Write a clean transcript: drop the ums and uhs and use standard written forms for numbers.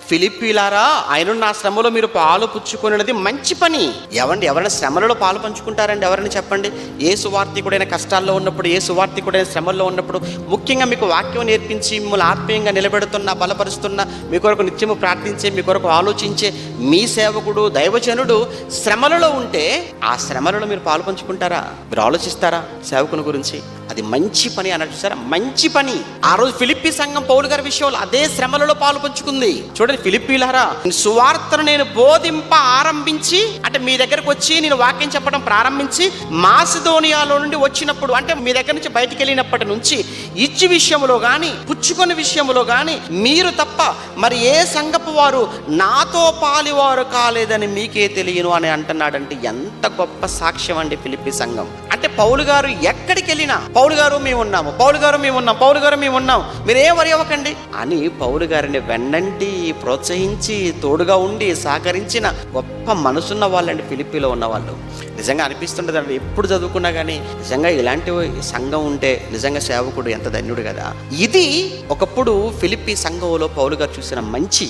ఫిలిప్పీలారా, ఆయనున్న ఆ శ్రమలో మీరు పాలు పుచ్చుకునేది మంచి పని. ఎవరైనా శ్రమలలో పాలు పంచుకుంటారండి? ఎవరైనా చెప్పండి. ఏ సువార్థికుడైన కష్టాల్లో ఉన్నప్పుడు, ఏ సువార్థికుడైన శ్రమల్లో ఉన్నప్పుడు, ముఖ్యంగా మీకు వాక్యం నేర్పించి మిమ్మల్ని ఆత్మీయంగా నిలబెడుతున్న, బలపరుస్తున్న, మీ కొరకు నిత్యము ప్రార్థించే, మీ కొరకు ఆలోచించే మీ సేవకుడు, దైవజనుడు శ్రమలలో ఉంటే ఆ శ్రమలలో మీరు పాలు పంచుకుంటారా? మీరు ఆలోచిస్తారా సేవకుని గురించి? అది మంచి పని అన్నట్టు చూసారా, మంచి పని. ఆ రోజు ఫిలిప్పీ సంఘం పౌలు గారి విషయంలో అదే శ్రమలలో పాలు పంచుకుంది. చూడండి, ఫిలిప్పీలారా, సువార్తను నేను బోధింప ఆరంభించి, అంటే మీ దగ్గరకు వచ్చి నేను వాక్యం చెప్పడం ప్రారంభించి మాసిదోనియాలో నుండి వచ్చినప్పుడు, అంటే మీ దగ్గర నుంచి బయటికి వెళ్ళినప్పటి నుంచి ఇచ్చి విషయంలో కానీ పుచ్చుకొని విషయంలో కానీ మీరు తప్ప మరి ఏ సంఘపు వారు నాతో పాలివారు కాలేదని మీకే తెలియను అని అంటున్నాడంటే ఎంత గొప్ప సాక్ష్యం అండి ఫిలిప్పీ సంఘం. అంటే పౌలు గారు ఎక్కడికి వెళ్ళినా పౌలు గారు మేము ఉన్నాము, పౌలు గారు మేము ఉన్నాం, పౌలు గారు మేము ఉన్నాం, మీరేం వరి అవ్వకండి అని పౌలు గారిని వెన్నంటి ప్రోత్సహించి తోడుగా ఉండి సహకరించిన గొప్ప మనసున్న వాళ్ళండి ఫిలిప్పీలో ఉన్న వాళ్ళు. నిజంగా అనిపిస్తుంటుంది అండి, ఎప్పుడు చదువుకున్నా కానీ నిజంగా ఇలాంటి సంఘం ఉంటే నిజంగా సేవకుడు ఎంత ధన్యుడు కదా. ఇది ఒకప్పుడు ఫిలిప్పీ సంఘంలో పౌలు గారు చూసిన మంచి